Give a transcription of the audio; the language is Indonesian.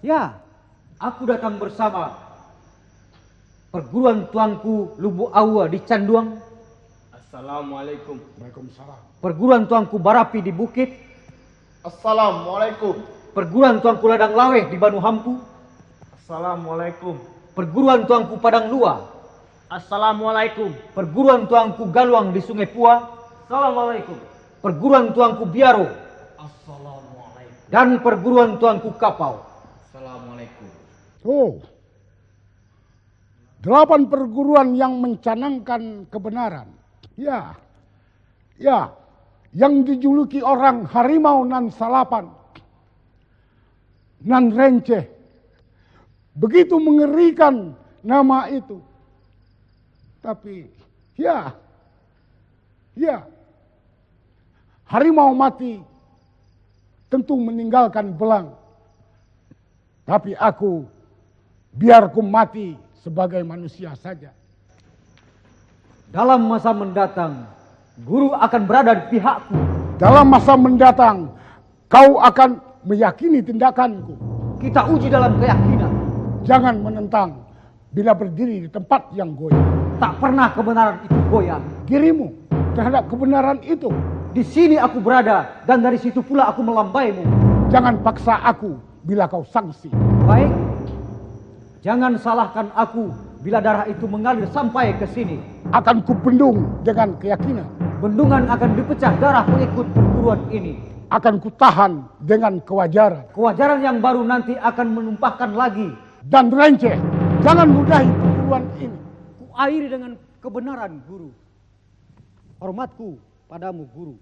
Ya, aku datang bersama perguruan tuanku Lubu Awa di Canduang. Assalamualaikum. Waalaikumsalam. Perguruan tuanku Barapi di Bukit. Assalamualaikum. Perguruan tuanku Ladang Laweh di Banu Hampu. Assalamualaikum. Perguruan tuanku Padang Lua. Assalamualaikum. Perguruan tuanku Galuang di Sungai Pua. Assalamualaikum. Perguruan tuanku Biaro. Assalamualaikum. Dan perguruan tuanku Kapau. Assalamualaikum. Oh, 8 perguruan yang mencanangkan kebenaran. Ya, yang dijuluki orang harimau nan salapan, nan renceh. Begitu mengerikan nama itu. Tapi, ya, harimau mati tentu meninggalkan belang. Tapi aku, biar ku mati sebagai manusia saja. Dalam masa mendatang, guru akan berada di pihakku. Dalam masa mendatang, kau akan meyakini tindakanku. Kita uji dalam keyakinan. Jangan menentang bila berdiri di tempat yang goyah. Tak pernah kebenaran itu goyah. Dirimu terhadap kebenaran itu. Di sini aku berada dan dari situ pula aku melambaimu. Jangan paksa aku bila kau sangsi. Baik, jangan salahkan aku bila darah itu mengalir sampai ke sini. Akan kubendung dengan keyakinan. Bendungan akan dipecah darah pengikut perguruan ini. Akan kutahan dengan kewajaran. Kewajaran yang baru nanti akan menumpahkan lagi. Dan renceh, jangan mudahi perguruan ini. Kuairi dengan kebenaran, guru. Hormatku padamu, guru.